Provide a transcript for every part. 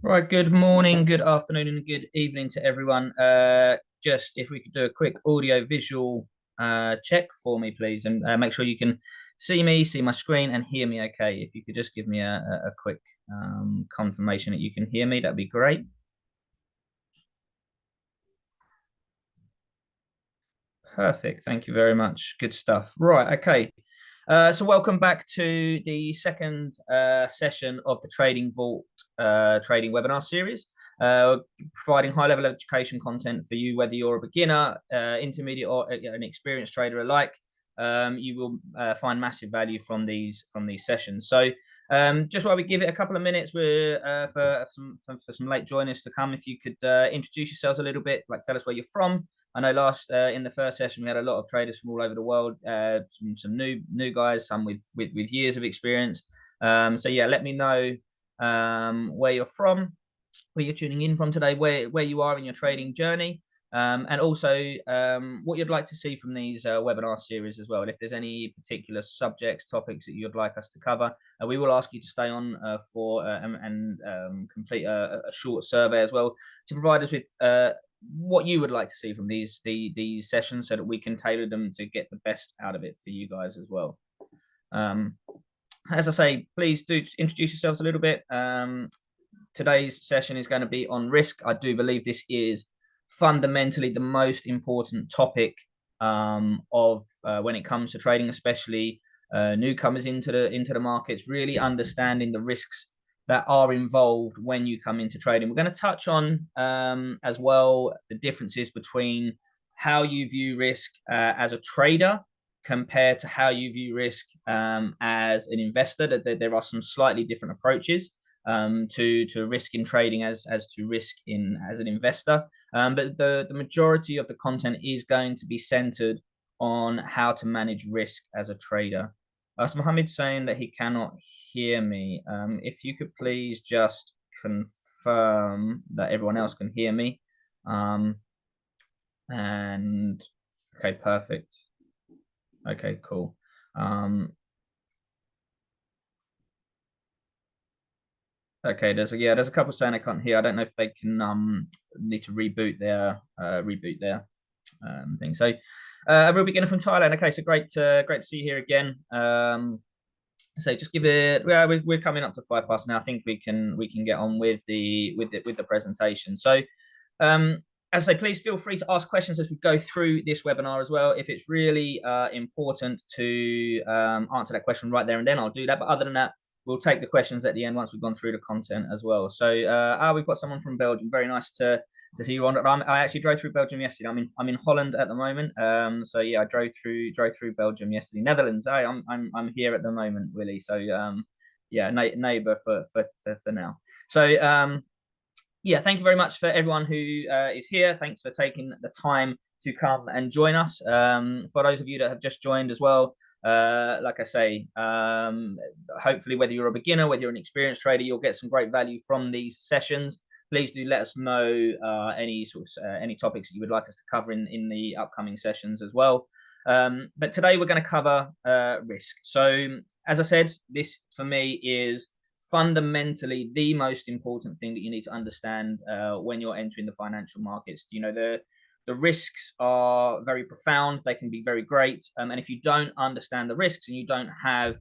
Right, good morning, good afternoon, and good evening to everyone. Just if we could do a quick audio visual check for me, please, and make sure you can see me, see my screen, and hear me okay. If you could just give me a quick confirmation that you can hear me, that'd be great. Perfect. Thank you very much. Good stuff. Right. Okay. So welcome back to the second session of the Trading Vault trading webinar series, providing high-level education content for you, whether you're a beginner, intermediate, or an experienced trader alike. You will find massive value from these sessions. So just while we give it a couple of minutes, for some late joiners to come, if you could introduce yourselves a little bit, like tell us where you're from. I know last in the first session we had a lot of traders from all over the world, some new guys, some with years of experience. So yeah, let me know where you're from, where you're tuning in from today, where you are in your trading journey, and also what you'd like to see from these webinar series as well. And if there's any particular subjects, topics that you'd like us to cover, we will ask you to stay on for and complete a short survey as well to provide us with what you would like to see from these sessions so that we can tailor them to get the best out of it for you guys as well. Um, as I say, please do introduce yourselves a little bit. Today's session is going to be on risk. I do believe this is fundamentally the most important topic of when it comes to trading, especially newcomers into the markets, really understanding the risks that are involved when you come into trading. We're going to touch on as well the differences between how you view risk as a trader compared to how you view risk as an investor. That there are some slightly different approaches to risk in trading as to risk in as an investor. But the majority of the content is going to be centered on how to manage risk as a trader. So Mohammed saying that he cannot hear me. If you could please just confirm that everyone else can hear me. And okay, perfect. Okay, cool. Okay, there's a couple saying I can't hear. I don't know if they can need to reboot their thing. So a real beginner from Thailand. Okay, so great to see you here again. So just give it. Yeah, we're coming up to 5 past now. I think we can get on with the presentation. So um, as I say, please feel free to ask questions as we go through this webinar as well. If it's really important to answer that question right there and then, I'll do that. But other than that, we'll take the questions at the end once we've gone through the content as well. So we've got someone from Belgium. Very nice to see you on. I actually drove through Belgium yesterday. I'm in Holland at the moment. So yeah, I drove through Belgium yesterday. Netherlands. I'm here at the moment, Willie. So yeah, neighbour for now. So yeah, thank you very much for everyone who is here. Thanks for taking the time to come and join us. For those of you that have just joined as well, like I say, hopefully whether you're a beginner, whether you're an experienced trader, you'll get some great value from these sessions. Please do let us know any topics that you would like us to cover in the upcoming sessions as well. But today we're going to cover risk. So as I said, this for me is fundamentally the most important thing that you need to understand when you're entering the financial markets. You know, the risks are very profound. They can be very great, and if you don't understand the risks and you don't have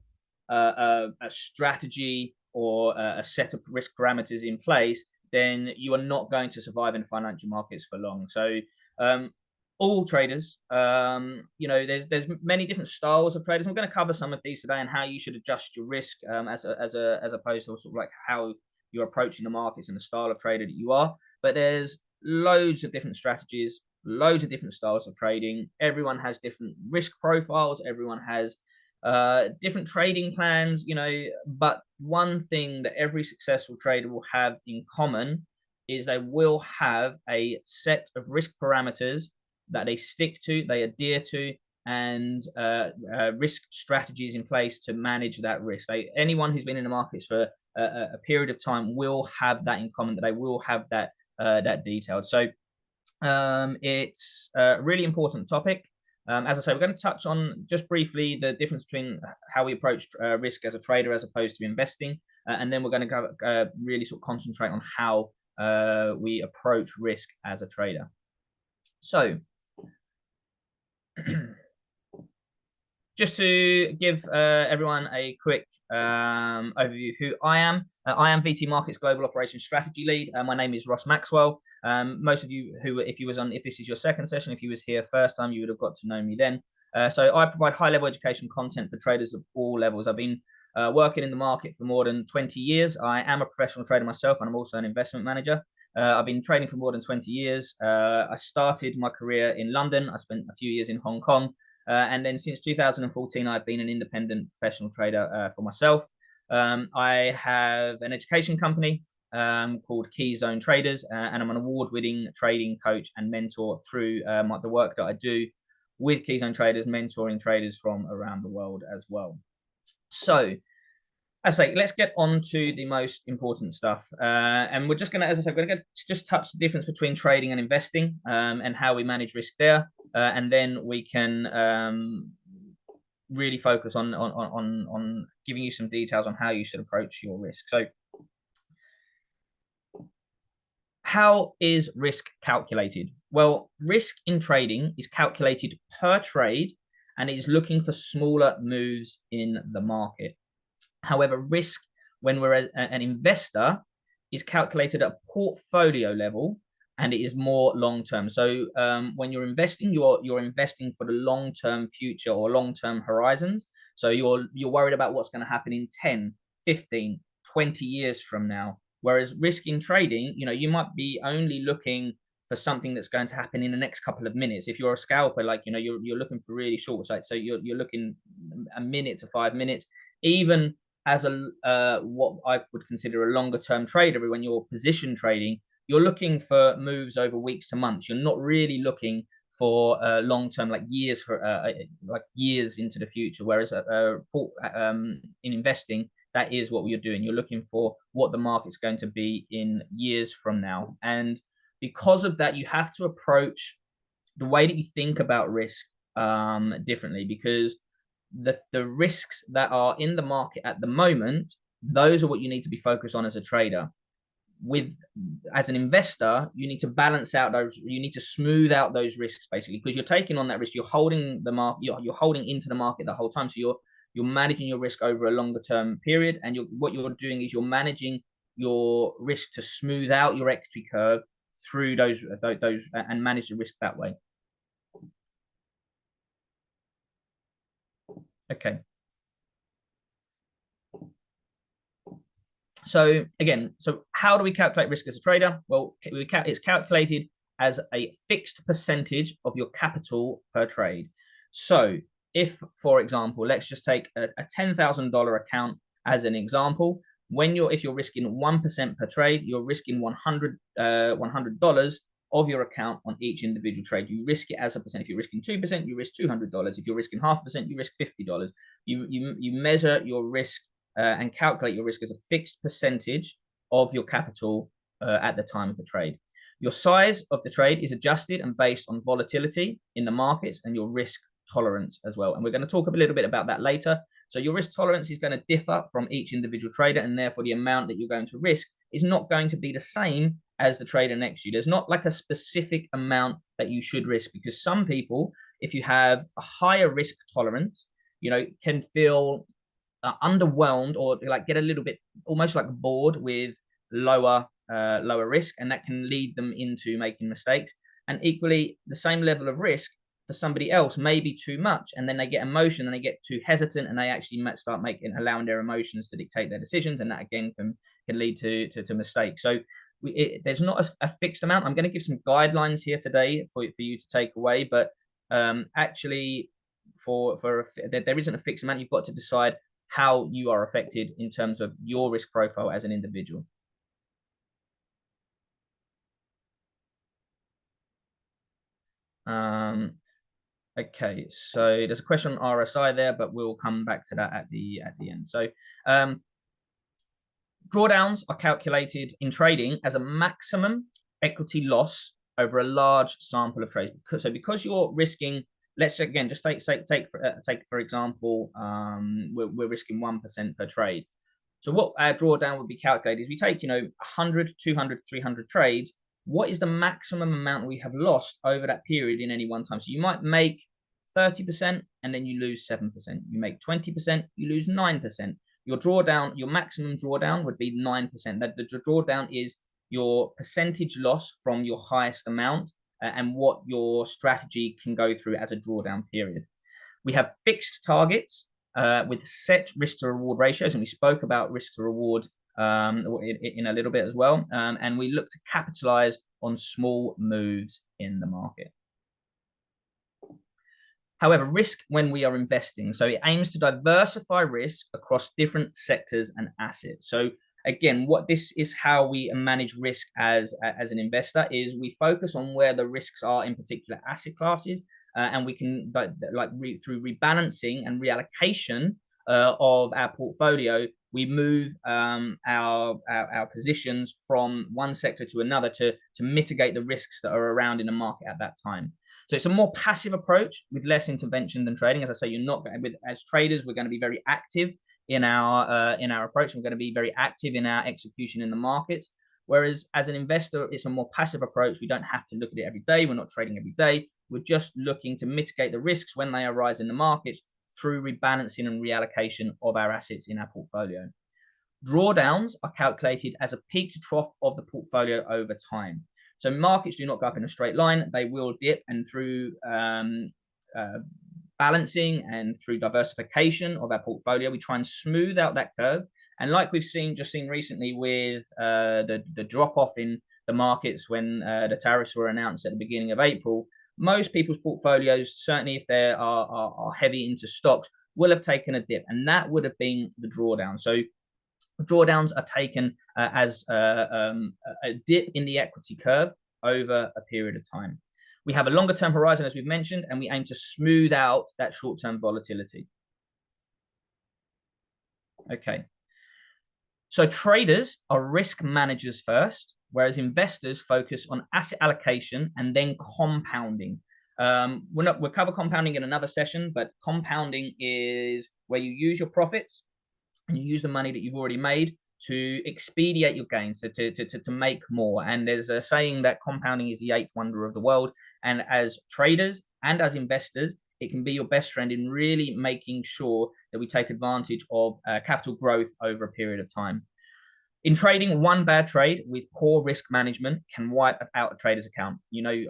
a strategy or a set of risk parameters in place, then you are not going to survive in financial markets for long. So um, all traders. There's many different styles of traders. I'm going to cover some of these today and how you should adjust your risk as opposed to sort of like how you're approaching the markets and the style of trader that you are. But there's loads of different strategies, loads of different styles of trading. Everyone has different risk profiles. Everyone has different trading plans. But one thing that every successful trader will have in common is they will have a set of risk parameters that they stick to, they adhere to, and risk strategies in place to manage that risk. Anyone who's been in the markets for a period of time will have that in common, that they will have that detailed. So it's a really important topic. As I say, we're going to touch on just briefly the difference between how we approach risk as a trader as opposed to investing. and then we're going to go really sort of concentrate on how we approach risk as a trader. So just to give everyone a quick overview of who I am. I am VT Markets Global Operations Strategy Lead. My name is Ross Maxwell. Most of you who, if this is your second session, if you was here first time, you would have got to know me then. So I provide high-level education content for traders of all levels. I've been working in the market for more than 20 years. I am a professional trader myself, and I'm also an investment manager. I've been trading for more than 20 years. I started my career in London. I spent a few years in Hong Kong. And then since 2014, I've been an independent professional trader for myself. I have an education company called Key Zone Traders, and I'm an award-winning trading coach and mentor through the work that I do with Key Zone Traders, mentoring traders from around the world as well. So, as I say, let's get on to the most important stuff. And we're just going to, as I said, we're going to just touch the difference between trading and investing and how we manage risk there. And then we can really focus on giving you some details on how you should approach your risk. So how is risk calculated? Well, risk in trading is calculated per trade and it is looking for smaller moves in the market. However, risk when we're an investor is calculated at a portfolio level and it is more long-term. So when you're investing, you're investing for the long-term future or long-term horizons. So you're worried about what's going to happen in 10, 15, 20 years from now. Whereas risk in trading, you might be only looking for something that's going to happen in the next couple of minutes. If you're a scalper, like, you're looking for really short sight. So you're looking a minute to 5 minutes, even as what I would consider a longer term trader. When you're position trading, you're looking for moves over weeks to months. You're not really looking for long term, like years into the future. Whereas in investing, that is what you're doing. You're looking for what the market's going to be in years from now. And because of that, you have to approach the way that you think about risk differently, because the risks that are in the market at the moment, those are what you need to be focused on as a trader. As an investor, you need to balance out those, you need to smooth out those risks, basically, because you're taking on that risk, you're holding the market, you're holding into the market the whole time. So you're managing your risk over a longer term period, and what you're doing is you're managing your risk to smooth out your equity curve through those and manage the risk that way. Okay. So again, how do we calculate risk as a trader? Well, it's calculated as a fixed percentage of your capital per trade. So if, for example, let's just take a $10,000 account as an example. If you're risking 1% per trade, you're risking $100 of your account on each individual trade. You risk it as a percent. If you're risking 2%, you risk $200. If you're risking 0.5%, you risk $50. You measure your risk and calculate your risk as a fixed percentage of your capital at the time of the trade. Your size of the trade is adjusted and based on volatility in the markets and your risk tolerance as well. And we're going to talk a little bit about that later. So your risk tolerance is going to differ from each individual trader, and therefore the amount that you're going to risk is not going to be the same as the trader next to you. There's not like a specific amount that you should risk, because some people, if you have a higher risk tolerance, can feel underwhelmed or like get a little bit almost like bored with lower risk, and that can lead them into making mistakes. And equally, the same level of risk for somebody else may be too much, and then they get emotion and they get too hesitant, and they actually start allowing their emotions to dictate their decisions, and that again can lead to mistakes. So there's not a fixed amount. I'm going to give some guidelines here today for you to take away, but actually there isn't a fixed amount. You've got to decide how you are affected in terms of your risk profile as an individual. Okay, so there's a question on RSI there, but we'll come back to that at the end. So drawdowns are calculated in trading as a maximum equity loss over a large sample of trades. So because you're risking, let's again just take for example, we're risking 1% per trade. So what our drawdown would be calculated is we take, 100, 200, 300 trades. What is the maximum amount we have lost over that period in any one time? So you might make 30% and then you lose 7%. You make 20%, you lose 9%. Your drawdown, your maximum drawdown would be 9%. That the drawdown is your percentage loss from your highest amount and what your strategy can go through as a drawdown period. We have fixed targets with set risk to reward ratios, and we spoke about risk to reward in a little bit as well. And we look to capitalize on small moves in the market. However, risk when we are investing. So it aims to diversify risk across different sectors and assets. So again, what this is how we manage risk as an investor is we focus on where the risks are in particular asset classes, and we can through rebalancing and reallocation of our portfolio, we move our positions from one sector to another to mitigate the risks that are around in the market at that time. So it's a more passive approach with less intervention than trading. As I say, you're not as traders, we're going to be very active in our approach. We're going to be very active in our execution in the markets. Whereas as an investor, it's a more passive approach. We don't have to look at it every day. We're not trading every day. We're just looking to mitigate the risks when they arise in the markets through rebalancing and reallocation of our assets in our portfolio. Drawdowns are calculated as a peak to trough of the portfolio over time. So markets do not go up in a straight line. They will dip, and through balancing and through diversification of our portfolio, we try and smooth out that curve. And like we've just seen recently with the drop off in the markets when the tariffs were announced at the beginning of April, most people's portfolios, certainly if they are heavy into stocks, will have taken a dip, and that would have been the drawdown. So drawdowns are taken as a dip in the equity curve over a period of time. We have a longer term horizon, as we've mentioned, and we aim to smooth out that short term volatility. Okay. So traders are risk managers first, whereas investors focus on asset allocation and then compounding. We'll cover compounding in another session, but compounding is where you use your profits and you use the money that you've already made to expedite your gains, to make more. And there's a saying that compounding is the eighth wonder of the world. And as traders and as investors, it can be your best friend in really making sure that we take advantage of capital growth over a period of time. In trading, one bad trade with poor risk management can wipe out a trader's account.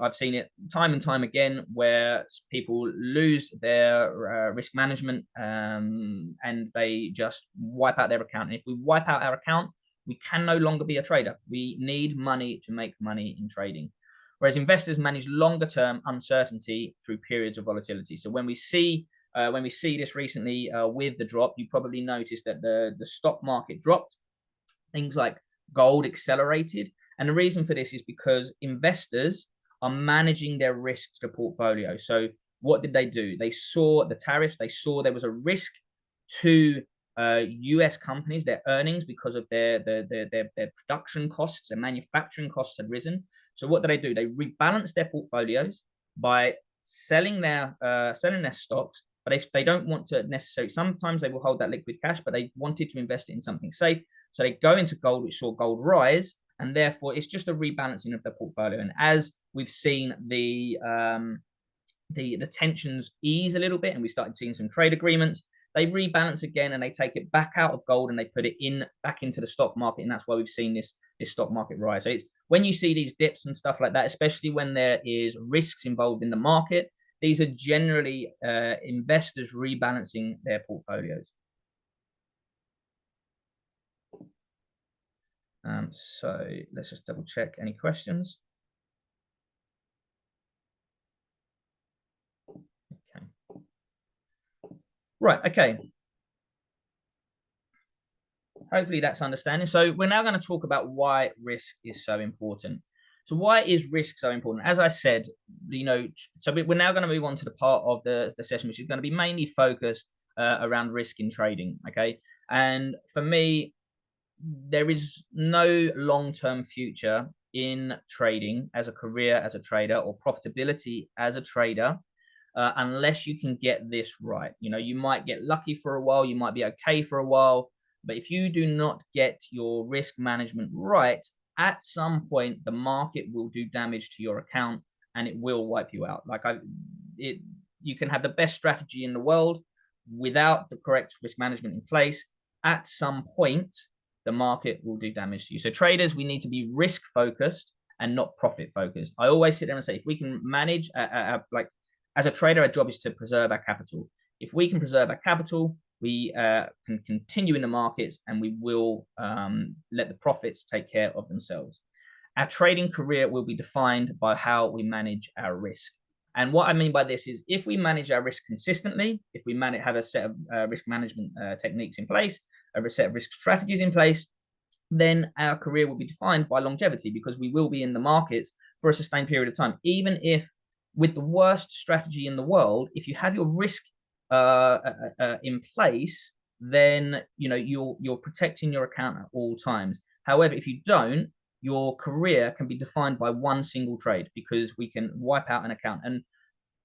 I've seen it time and time again where people lose their risk management and they just wipe out their account. And if we wipe out our account, we can no longer be a trader. We need money to make money in trading. Whereas investors manage longer term uncertainty through periods of volatility. So when we see this recently with the drop, you probably noticed that the stock market dropped. Things like gold accelerated. And the reason for this is because investors are managing their risk to the portfolio. So what did they do? They saw the tariffs. They saw there was a risk to US companies, their earnings, because of their production costs, their manufacturing costs had risen. So what did they do? They rebalanced their portfolios by selling their stocks, but if they don't want to necessarily, sometimes they will hold that liquid cash, but they wanted to invest it in something safe. So they go into gold, which saw gold rise, and therefore it's just a rebalancing of the portfolio. And as we've seen the tensions ease a little bit, and we started seeing some trade agreements, they rebalance again and they take it back out of gold and they put it back into the stock market, and that's why we've seen this stock market rise. So it's when you see these dips and stuff like that, especially when there is risks involved in the market, these are generally investors rebalancing their portfolios. So let's just double check any questions. Okay. Right, okay. Hopefully that's understanding. So we're now going to talk about why risk is so important. So why is risk so important? As I said, so we're now going to move on to the part of the session which is going to be mainly focused around risk in trading. Okay. And for me, there is no long-term future in trading as a career as a trader or profitability as a trader unless you can get this right. You might get lucky for a while, you might be okay for a while, But if you do not get your risk management right, at some point the market will do damage to your account and it will wipe you out. You can have the best strategy in the world without the correct risk management in place. At some point, the market will do damage to you. So traders, we need to be risk focused and not profit focused. I always sit there and say, if we can manage, like as a trader, our job is to preserve our capital. If we can preserve our capital, we can continue in the markets and we will let the profits take care of themselves. Our trading career will be defined by how we manage our risk. And what I mean by this is if we manage our risk consistently, if we have a set of risk management techniques in place, a set of risk strategies in place, then our career will be defined by longevity because we will be in the markets for a sustained period of time. Even if with the worst strategy in the world, if you have your risk in place, then you're protecting your account at all times. However, if you don't, your career can be defined by one single trade because we can wipe out an account. And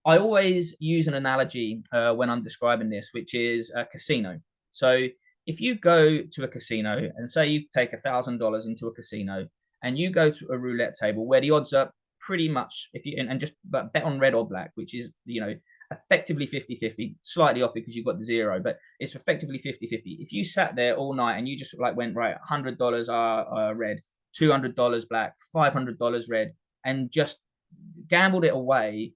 I always use an analogy when I'm describing this, which is a casino. So if you go to a casino and say you take $1,000 into a casino and you go to a roulette table where the odds are pretty much, if you and just bet on red or black, which is effectively 50-50, slightly off because you've got the zero, but it's effectively 50-50. If you sat there all night and you just went, right, $100 are red, $200 black, $500 red, and just gambled it away,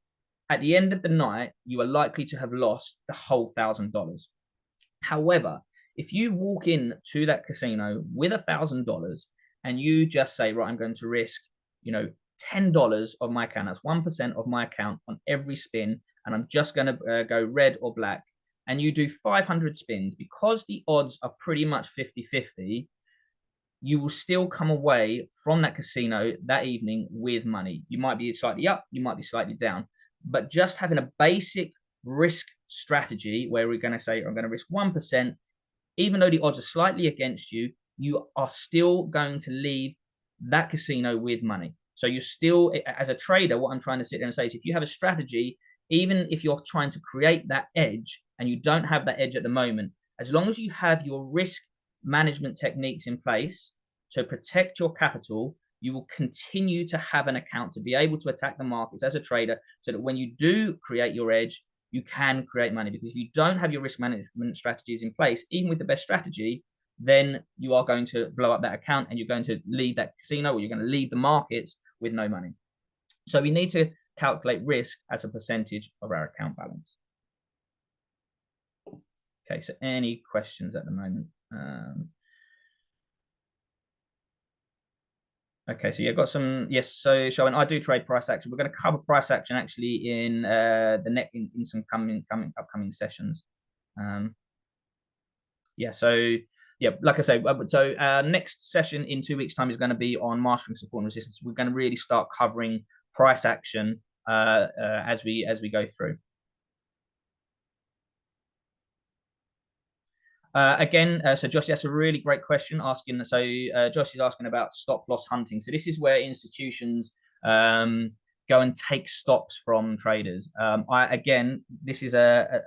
at the end of the night, you are likely to have lost the whole $1,000. However, if you walk in to that casino with $1,000 and you just say, right, I'm going to risk, $10 of my account, that's 1% of my account on every spin, and I'm just going to go red or black, and you do 500 spins, because the odds are pretty much 50-50, you will still come away from that casino that evening with money. You might be slightly up, you might be slightly down, but just having a basic risk strategy where we're going to say, I'm going to risk 1%, even though the odds are slightly against you, you are still going to leave that casino with money. So you're still, as a trader, what I'm trying to sit there and say is if you have a strategy, even if you're trying to create that edge and you don't have that edge at the moment, as long as you have your risk management techniques in place to protect your capital, you will continue to have an account to be able to attack the markets as a trader so that when you do create your edge, you can create money. Because if you don't have your risk management strategies in place, even with the best strategy, then you are going to blow up that account and you're going to leave that casino or you're going to leave the markets with no money. So we need to calculate risk as a percentage of our account balance. Okay, so any questions at the moment? Okay, so you've got some, yes. So Sharon, I do trade price action. We're going to cover price action actually in in some upcoming sessions. Yeah, so yeah, like I say, so next session in 2 weeks' time is going to be on mastering support and resistance. We're going to really start covering price action as we go through. Again, so Josh, that's a really great question asking. So Josh is asking about stop loss hunting. So this is where institutions go and take stops from traders. Again, this is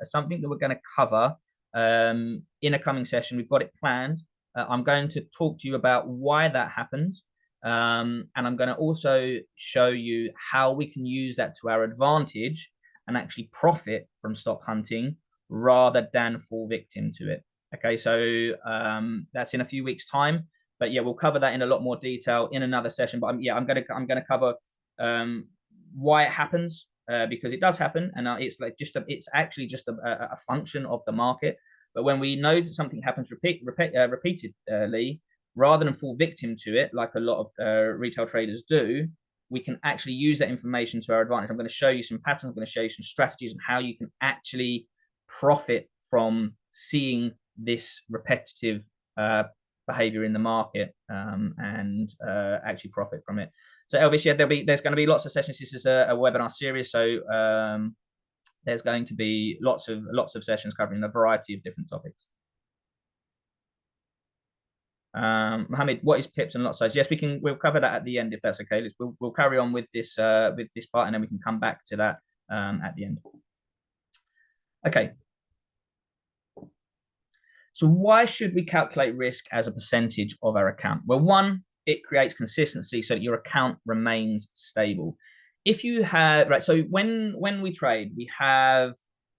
something that we're going to cover in a coming session. We've got it planned. I'm going to talk to you about why that happens. And I'm going to also show you how we can use that to our advantage and actually profit from stop hunting rather than fall victim to it. Okay, so that's in a few weeks' time, but yeah, we'll cover that in a lot more detail in another session. But I'm gonna cover why it happens because it does happen, and it's actually just a function of the market. But when we know that something happens repeatedly, rather than fall victim to it, like a lot of retail traders do, we can actually use that information to our advantage. I'm going to show you some patterns. I'm going to show you some strategies on how you can actually profit from seeing this repetitive behavior in the market and actually profit from it. So Elvis, yeah, there's going to be lots of sessions. This is a webinar series, so there's going to be lots of sessions covering a variety of different topics. Mohammed, what is pips and lot size? Yes, we'll cover that at the end if that's okay. We'll carry on with this part and then we can come back to that at the end. Okay. So why should we calculate risk as a percentage of our account? Well, one, it creates consistency so that your account remains stable. If you have, right, so when we trade, we have,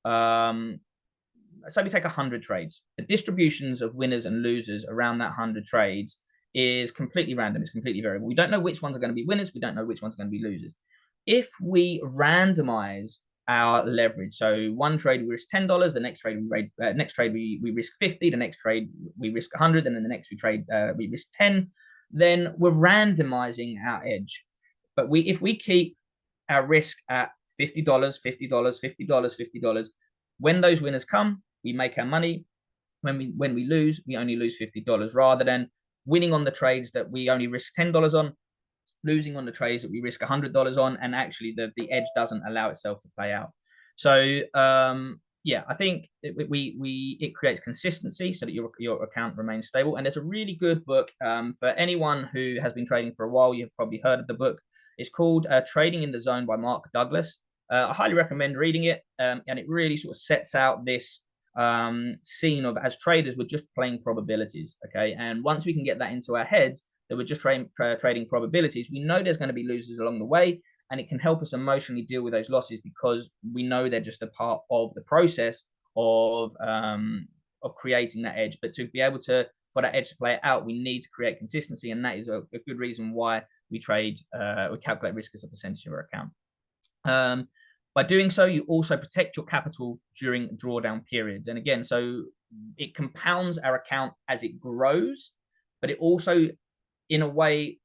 so we take 100 trades. The distributions of winners and losers around that 100 trades is completely random. It's completely variable. We don't know which ones are going to be winners. We don't know which ones are going to be losers. If we randomize our leverage, so one trade we risk $10, the next trade we risk 50, the next trade we risk 100, and then the next we risk 10, then we're randomizing our edge. But if we keep our risk at $50, $50, $50, $50, when those winners come, we make our money. When we lose, we only lose $50, rather than winning on the trades that we only risk $10 on, losing on the trades that we risk $100 on, and actually the edge doesn't allow itself to play out. So yeah, I think it creates consistency so that your account remains stable. And there's a really good book for anyone who has been trading for a while. You've probably heard of the book. It's called Trading in the Zone by Mark Douglas. I highly recommend reading it, and it really sort of sets out this scene of, as traders, we're just playing probabilities. Okay, and once we can get that into our heads, that we're just trading probabilities, we know there's going to be losers along the way, and it can help us emotionally deal with those losses because we know they're just a part of the process of creating that edge. But to be able to, for that edge to play out, we need to create consistency, and that is a good reason why we calculate risk as a percentage of our account. By doing so, you also protect your capital during drawdown periods. And again, so it compounds our account as it grows, but it also, in a way,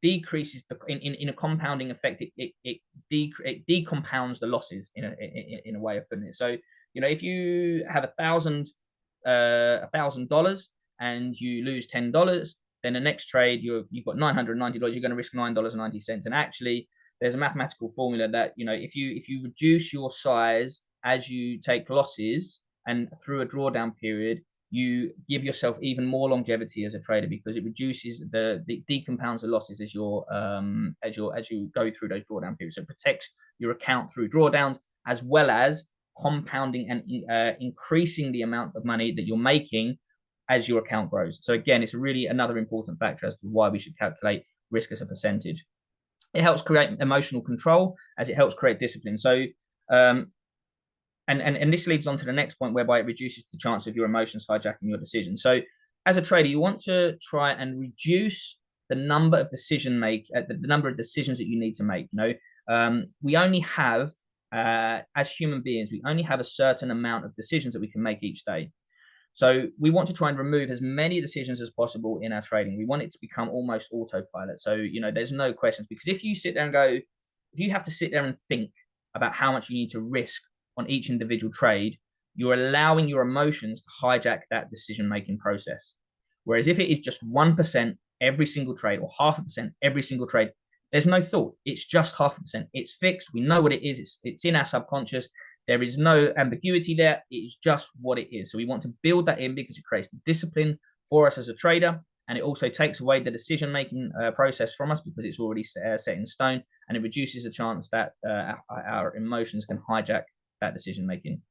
decreases in a compounding effect. It decompounds the losses in a way of putting it. So, you know, if you have $1,000 and you lose $10, then the next trade you've got $990. You're going to risk $9.90, and actually, there's a mathematical formula that, you know, if you reduce your size as you take losses and through a drawdown period, you give yourself even more longevity as a trader, because it reduces the decompounds the losses as you go through those drawdown periods. So it protects your account through drawdowns, as well as compounding and increasing the amount of money that you're making as your account grows. So again, it's really another important factor as to why we should calculate risk as a percentage. It helps create emotional control, as it helps create discipline. So, and this leads on to the next point, whereby it reduces the chance of your emotions hijacking your decision. So, as a trader, you want to try and reduce the number of the number of decisions that you need to make. You know, we only have, as human beings, we only have a certain amount of decisions that we can make each day. So we want to try and remove as many decisions as possible in our trading. We want it to become almost autopilot. So, you know, there's no questions, because if you sit there and if you have to sit there and think about how much you need to risk on each individual trade, you're allowing your emotions to hijack that decision-making process. Whereas if it is just 1% every single trade, or 0.5% every single trade, there's no thought. It's just 0.5%. It's fixed. We know what it is. It's in our subconscious. There is no ambiguity there. It is just what it is. So we want to build that in, because it creates the discipline for us as a trader, and it also takes away the decision-making process from us, because it's already set in stone, and it reduces the chance that our emotions can hijack that decision-making.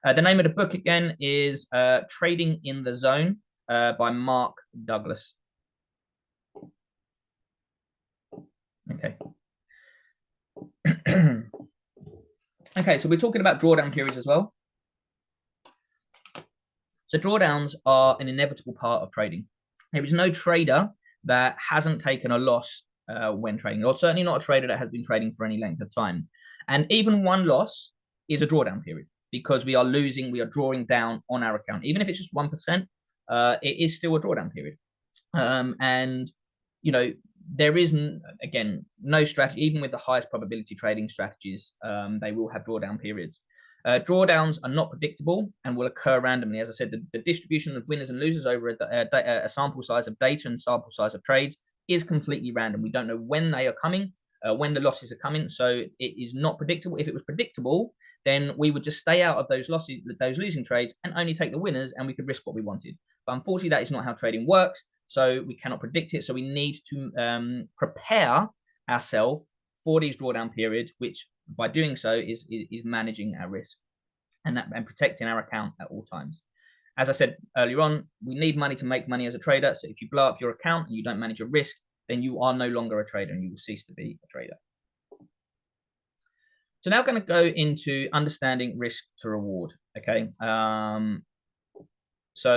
The name of the book again is Trading in the Zone by Mark Douglas. Okay. Okay, so we're talking about drawdown periods as well. So drawdowns are an inevitable part of trading. There is no trader that hasn't taken a loss when trading, or certainly not a trader that has been trading for any length of time. And even one loss is a drawdown period, because we are drawing down on our account. Even if it's just 1%, it is still a drawdown period. And, you know, there is, again, no strategy, even with the highest probability trading strategies, they will have drawdown periods. Drawdowns are not predictable and will occur randomly. As I said, the distribution of winners and losers over a sample size of data and sample size of trades is completely random. We don't know when they are coming, when the losses are coming, so it is not predictable. If it was predictable, then we would just stay out of those losses, those losing trades, and only take the winners, and we could risk what we wanted. But unfortunately, that is not how trading works. So we cannot predict it. So we need to prepare ourselves for these drawdown periods, which by doing so is managing our risk. and protecting our account at all times. As I said earlier on, we need money to make money as a trader. So if you blow up your account and you don't manage your risk, then you are no longer a trader and you will cease to be a trader. So now I'm going to go into understanding risk to reward. Okay. So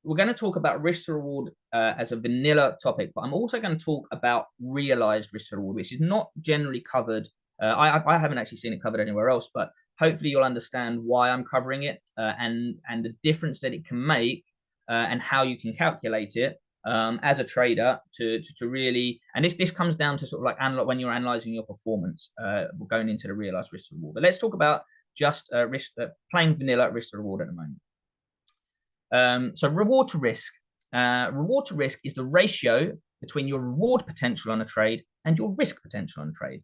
we're going to talk about risk to reward as a vanilla topic, but I'm also going to talk about realized risk to reward, which is not generally covered. I haven't actually seen it covered anywhere else, but hopefully you'll understand why I'm covering it and the difference that it can make and how you can calculate it as a trader to really, and this comes down to sort of like when you're analyzing your performance, going into the realized risk to reward. But let's talk about just plain vanilla risk to reward at the moment. So reward to risk. Reward to risk is the ratio between your reward potential on a trade and your risk potential on a trade.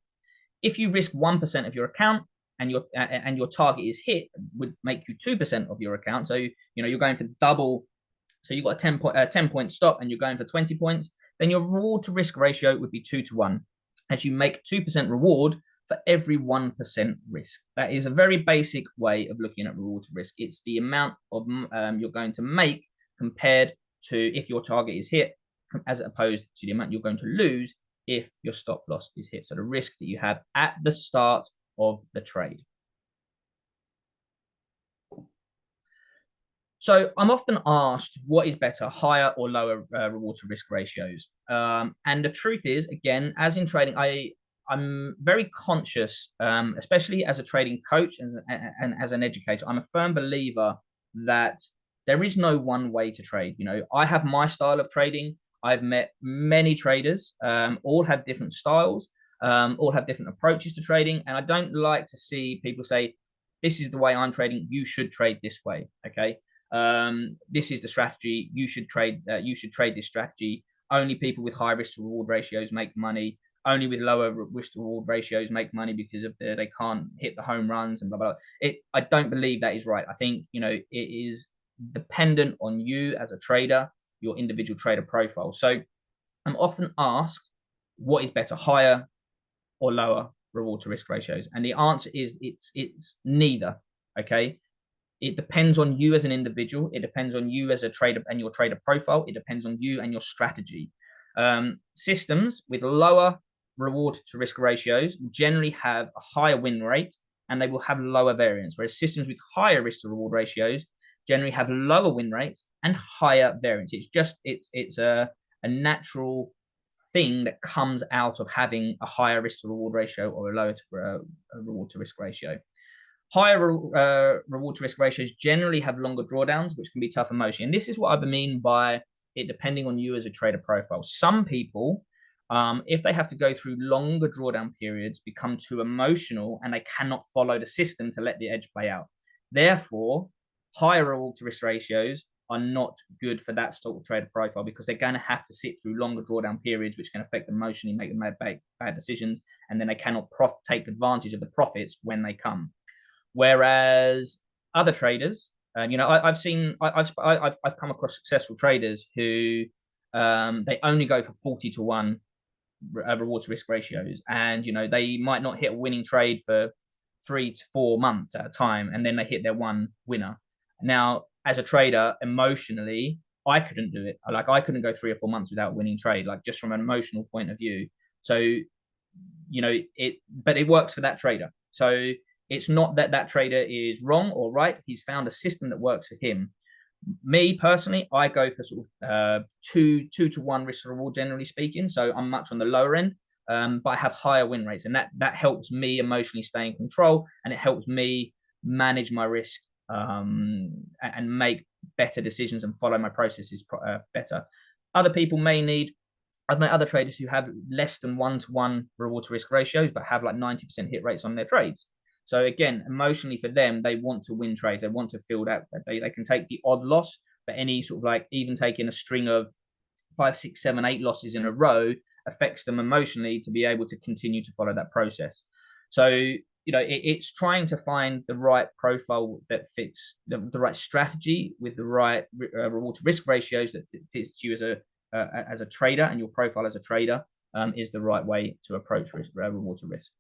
If you risk 1% of your account and your target is hit, would make you 2% of your account. So you're going for double. So you've got a 10 point stop and you're going for 20 points. Then your reward to risk ratio would be 2 to 1, as you make 2% reward for every 1% risk. That is a very basic way of looking at reward to risk. It's the amount of you're going to make compared to if your target is hit, as opposed to the amount you're going to lose if your stop loss is hit. So the risk that you have at the start of the trade. So I'm often asked, what is better, higher or lower reward to risk ratios? And the truth is, again, as in trading, I'm very conscious, especially as a trading coach and as an educator, I'm a firm believer that there is no one way to trade. I have my style of trading. I've met many traders, all have different styles, all have different approaches to trading. And I don't like to see people say, this is the way I'm trading, you should trade this way. Okay. This is the strategy, you should trade this strategy. Only people with high risk to reward ratios make money. Only with lower risk to reward ratios make money because of they can't hit the home runs and blah blah. I don't believe that is right. I think it is dependent on you as a trader, your individual trader profile. So I'm often asked, what is better, higher or lower reward to risk ratios? And the answer is it's neither. Okay. It depends on you as an individual. It depends on you as a trader and your trader profile. It depends on you and your strategy. Systems with lower reward to risk ratios generally have a higher win rate and they will have lower variance, whereas systems with higher risk to reward ratios generally have lower win rates and higher variance. It's a natural thing that comes out of having a higher risk to reward ratio or a lower reward to risk ratio. Higher reward to risk ratios generally have longer drawdowns, which can be tough emotion. And this is what I mean by it depending on you as a trader profile. Some people, if they have to go through longer drawdown periods, become too emotional and they cannot follow the system to let the edge play out. Therefore, higher reward to risk ratios are not good for that sort of trader profile because they're going to have to sit through longer drawdown periods, which can affect them emotionally, make them make bad decisions, and then they cannot take advantage of the profits when they come. Whereas other traders, I've come across successful traders who they only go for 40 to 1 reward to risk ratios, and they might not hit a winning trade for 3 to 4 months at a time, and then they hit their one winner. Now, as a trader, emotionally, I couldn't do it. I couldn't go 3 or 4 months without winning trade, just from an emotional point of view. So, but it works for that trader. So it's not that trader is wrong or right. He's found a system that works for him. Me personally, I go for sort of 2 to 1 risk to reward, generally speaking. So I'm much on the lower end, but I have higher win rates, and that helps me emotionally stay in control, and it helps me manage my risk and make better decisions and follow my processes better. Other people may need. I've met other traders who have less than 1 to 1 reward to risk ratios, but have like 90% hit rates on their trades. So again, emotionally for them, they want to win trades. They want to feel that they can take the odd loss, but any sort of even taking a string of 5, 6, 7, 8 losses in a row affects them emotionally to be able to continue to follow that process. So, it's trying to find the right profile that fits the right strategy with the right reward to risk ratios that fits you as a trader, and your profile as a trader is the right way to approach reward to risk.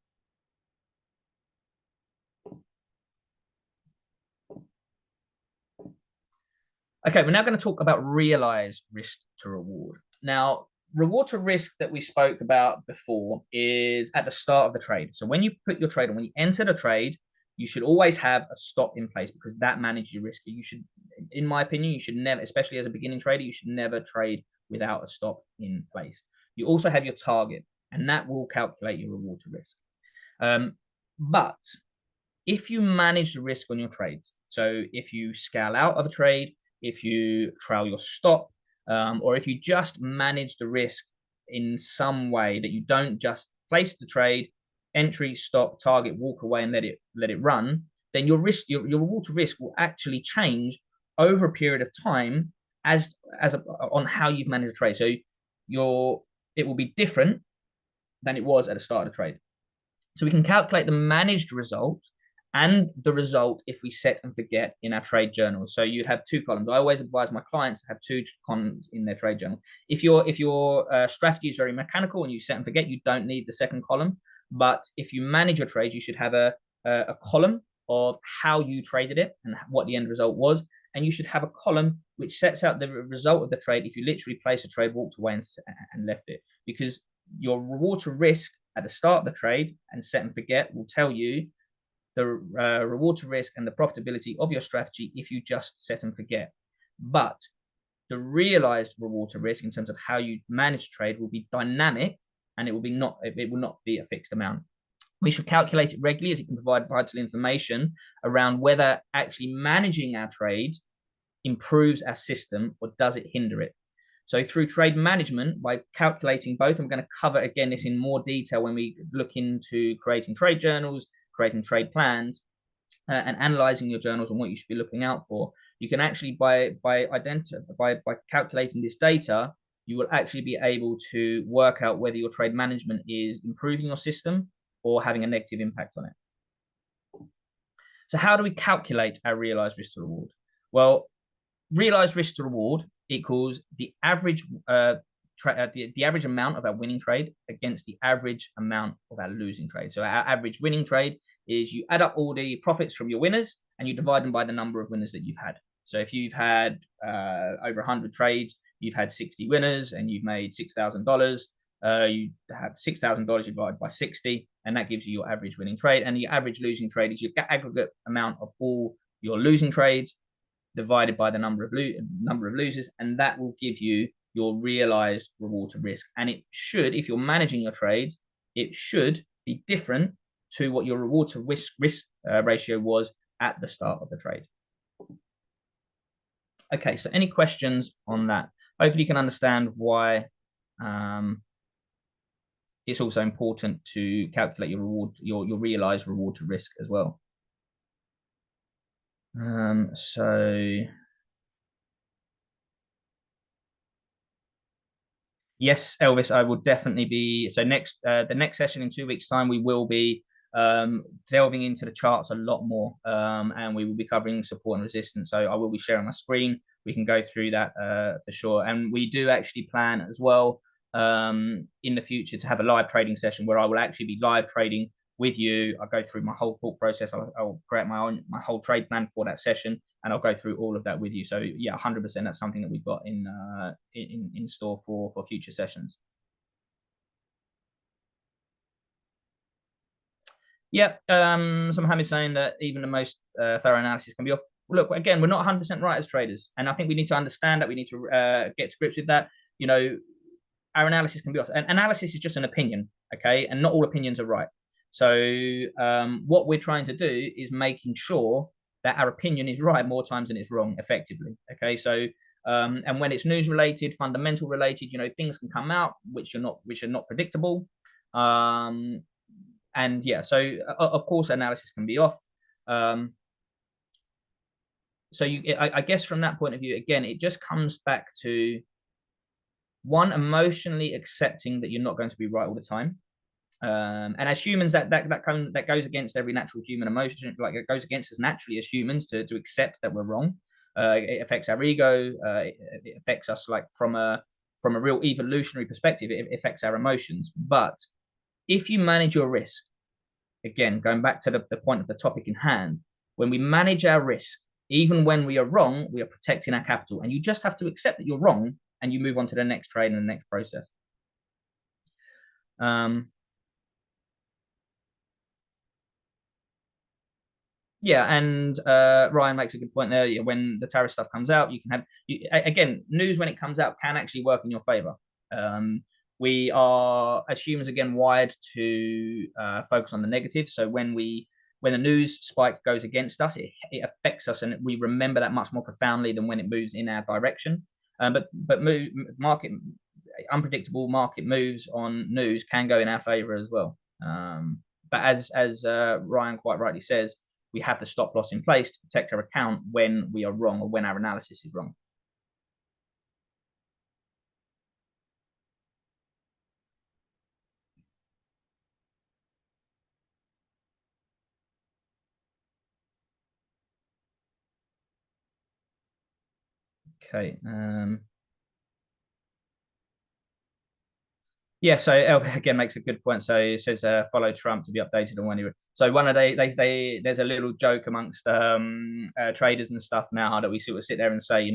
Okay, we're now going to talk about realized risk to reward. Now, reward to risk that we spoke about before is at the start of the trade. So when you put your trade on, when you enter the trade, you should always have a stop in place because that manages your risk. You should, in my opinion, you should never, especially as a beginning trader, you should never trade without a stop in place. You also have your target, and that will calculate your reward to risk. But if you manage the risk on your trades, so if you scale out of a trade, if you trail your stop, or if you just manage the risk in some way that you don't just place the trade, entry, stop, target, walk away, and let it run, then your risk, your reward to risk will actually change over a period of time on how you've managed the trade. So it will be different than it was at the start of the trade. So we can calculate the managed result and the result if we set and forget in our trade journal. So you have two columns. I always advise my clients to have two columns in their trade journal. If your strategy is very mechanical and you set and forget, you don't need the second column. But if you manage your trade, you should have a column of how you traded it and what the end result was. And you should have a column which sets out the result of the trade if you literally place a trade, walked away and left it. Because your reward to risk at the start of the trade and set and forget will tell you the reward to risk and the profitability of your strategy if you just set and forget. But the realized reward to risk in terms of how you manage trade will be dynamic, and it will not be a fixed amount. We should calculate it regularly as it can provide vital information around whether actually managing our trade improves our system or does it hinder it. So through trade management, by calculating both, I'm going to cover again this in more detail when we look into creating trade journals, creating trade plans, and analyzing your journals and what you should be looking out for. You can actually by calculating this data, you will actually be able to work out whether your trade management is improving your system or having a negative impact on it. So how do we calculate our realized risk to reward? Well, realized risk to reward equals the average the average amount of our winning trade against the average amount of our losing trade. So our average winning trade is you add up all the profits from your winners and you divide them by the number of winners that you've had. So if you've had over 100 trades, you've had 60 winners and you've made $6,000. You have $6,000 divided by 60, and that gives you your average winning trade. And your average losing trade is your aggregate amount of all your losing trades divided by the number of losers, and that will give you your realized reward to risk. And it should, if you're managing your trades, it should be different to what your reward to risk ratio was at the start of the trade. Okay, so any questions on that? Hopefully you can understand why it's also important to calculate your reward, your realized reward to risk as well. So yes, Elvis, I will definitely be. So the next session in 2 weeks' time, we will be delving into the charts a lot more, and we will be covering support and resistance. So I will be sharing my screen. We can go through that for sure. And we do actually plan as well in the future to have a live trading session where I will actually be live trading with you. I'll go through my whole thought process. I'll create my whole trade plan for that session, and I'll go through all of that with you. So yeah, 100%. That's something that we've got in store for future sessions. Yep. So Mohammed's saying that even the most thorough analysis can be off. Look, again, we're not 100% right as traders, and I think we need to understand that. We need to get to grips with that. You know, our analysis can be off. And analysis is just an opinion, okay, and not all opinions are right. So what we're trying to do is making sure that our opinion is right more times than it's wrong effectively. Okay, so and when it's news related, fundamental related, you know, things can come out which are not predictable. And yeah, so of course analysis can be off. So I guess from that point of view, again, it just comes back to one, emotionally accepting that you're not going to be right all the time. And as humans, that goes against every natural human emotion. Like it goes against us naturally as humans to accept that we're wrong. It affects our ego. It affects us like from a real evolutionary perspective. It affects our emotions. But if you manage your risk, again, going back to the point of the topic in hand, when we manage our risk even when we are wrong, we are protecting our capital. And you just have to accept that you're wrong and you move on to the next trade and the next process. Yeah, and Ryan makes a good point there. When the tariff stuff comes out, you can have again, news when it comes out can actually work in your favor. We are, as humans, again wired to focus on the negative. So when the news spike goes against us, it affects us, and we remember that much more profoundly than when it moves in our direction. But market unpredictable market moves on news can go in our favor as well. But as Ryan quite rightly says, we have the stop loss in place to protect our account when we are wrong or when our analysis is wrong. Okay. Yeah, so again makes a good point. So it says follow Trump to be updated on when he. So one of they there's a little joke amongst traders and stuff now that we sort of sit there and say,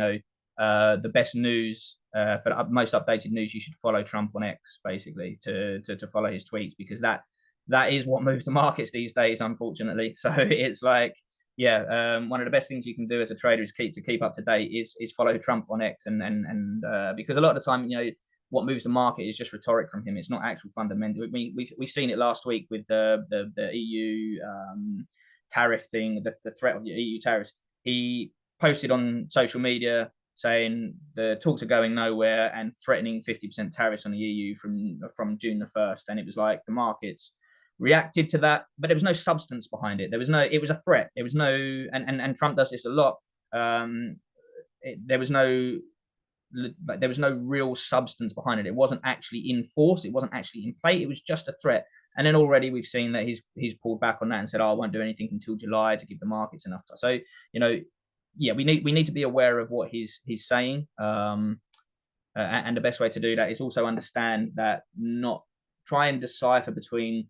the best news for the most updated news, you should follow Trump on X basically to follow his tweets, because that is what moves the markets these days, unfortunately. So it's like, yeah, one of the best things you can do as a trader is keep up to date is follow Trump on X, and because a lot of the time, what moves the market is just rhetoric from him. It's not actual fundamental. We've seen it last week with the EU tariff thing, the threat of the EU tariffs. He posted on social media saying the talks are going nowhere and threatening 50% tariffs on the EU from June the 1st. And it was like the markets reacted to that, but there was no substance behind it. It was a threat. There was no, and Trump does this a lot. There was no real substance behind it. It wasn't actually in force. It wasn't actually in play. It was just a threat. And then already we've seen that he's pulled back on that and said, "Oh, I won't do anything until July to give the markets enough time." So yeah, we need to be aware of what he's saying. And the best way to do that is also understand that, not try and decipher between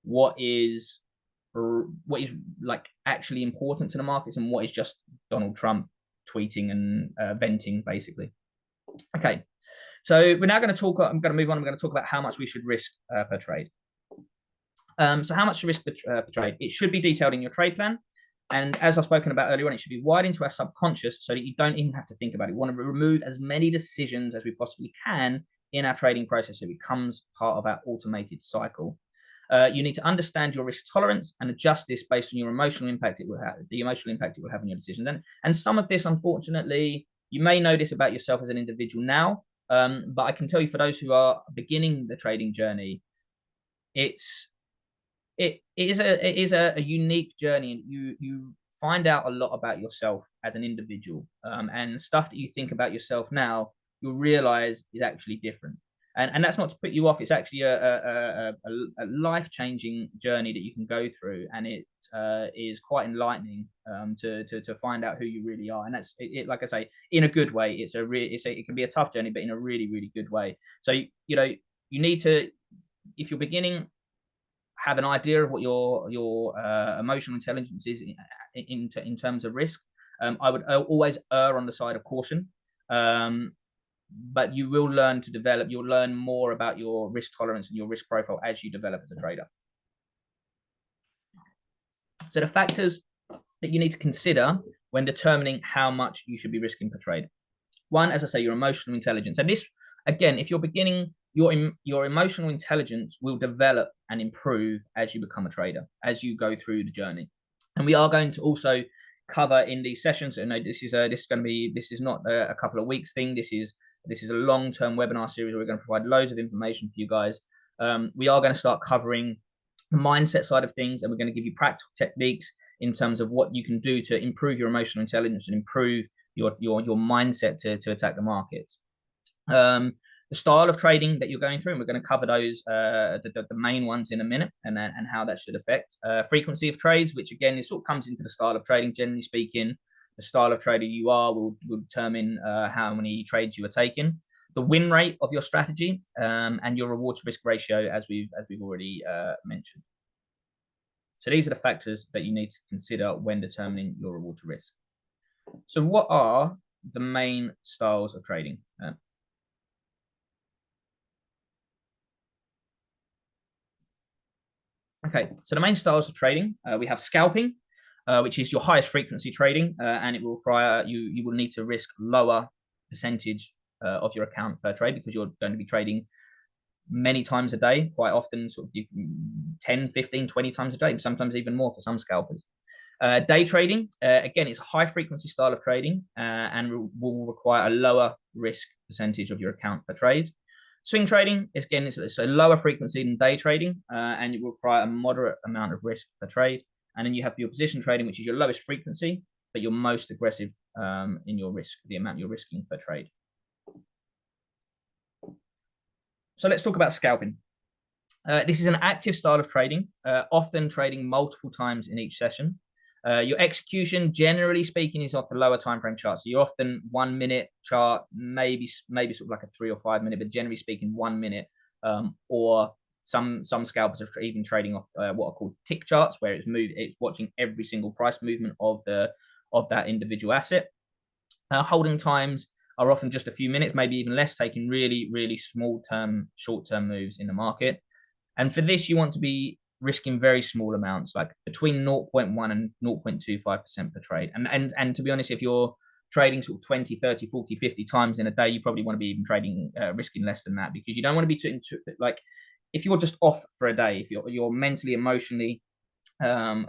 what is like actually important to the markets and what is just Donald Trump tweeting and venting basically. Okay, so we're now going to talk. I'm going to move on. I'm going to talk about how much we should risk per trade. So how much risk per trade? It should be detailed in your trade plan. And as I've spoken about earlier on, it should be wired into our subconscious so that you don't even have to think about it. We want to remove as many decisions as we possibly can in our trading process so it becomes part of our automated cycle. You need to understand your risk tolerance and adjust this based on your emotional impact it will have, the emotional impact it will have on your decisions. And some of this, unfortunately, you may know this about yourself as an individual now, but I can tell you, for those who are beginning the trading journey, it is a unique journey, and you find out a lot about yourself as an individual, and stuff that you think about yourself now, you'll realize is actually different. And that's not to put you off. It's actually a life-changing journey that you can go through, and it is quite enlightening to find out who you really are. And that's it. Like I say, in a good way. It can be a tough journey, but in a really, really good way. So you need to, if you're beginning, have an idea of what your emotional intelligence is in terms of risk. I would always err on the side of caution. But you will learn to develop, you'll learn more about your risk tolerance and your risk profile as you develop as a trader. So the factors that you need to consider when determining how much you should be risking per trade. One, as I say, your emotional intelligence. And this, again, if you're beginning, your emotional intelligence will develop and improve as you become a trader, as you go through the journey. And we are going to also cover in these sessions, and this is not a couple of weeks thing. This is a long-term webinar series where we're going to provide loads of information for you guys. We are going to start covering the mindset side of things, and we're going to give you practical techniques in terms of what you can do to improve your emotional intelligence and improve your mindset to attack the markets. The style of trading that you're going through, and we're going to cover those, the main ones in a minute, and how that should affect frequency of trades, which again, it sort of comes into the style of trading. Generally speaking, the style of trader you are will determine how many trades you are taking. The win rate of your strategy, and your reward to risk ratio, as we've already mentioned. So these are the factors that you need to consider when determining your reward to risk. So what are the main styles of trading? Okay, so the main styles of trading, we have scalping, which is your highest frequency trading, and it will require you will need to risk lower percentage of your account per trade because you're going to be trading many times a day, quite often sort of 10, 15, 20 times a day, sometimes even more for some scalpers. Day trading, again, it's a high frequency style of trading and will require a lower risk percentage of your account per trade. Swing trading, again, it's a lower frequency than day trading and it will require a moderate amount of risk per trade. And then you have your position trading, which is your lowest frequency, but your most aggressive in your risk, the amount you're risking per trade. So let's talk about scalping. This is an active style of trading, often trading multiple times in each session. Your execution, generally speaking, is off the lower time frame chart. So you're often 1 minute chart, maybe sort of like a 3 or 5 minute, but generally speaking, 1 minute. Or some scalpers are even trading off what are called tick charts, where it's watching every single price movement of that individual asset. Holding times are often just a few minutes, maybe even less, taking really, really short-term moves in the market. And for this, you want to be risking very small amounts, like between 0.1 and 0.25% per trade. And to be honest, if you're trading sort of 20, 30, 40, 50 times in a day, you probably want to be even trading, risking less than that because you don't want to be too, like, if you're just off for a day, if you're mentally, emotionally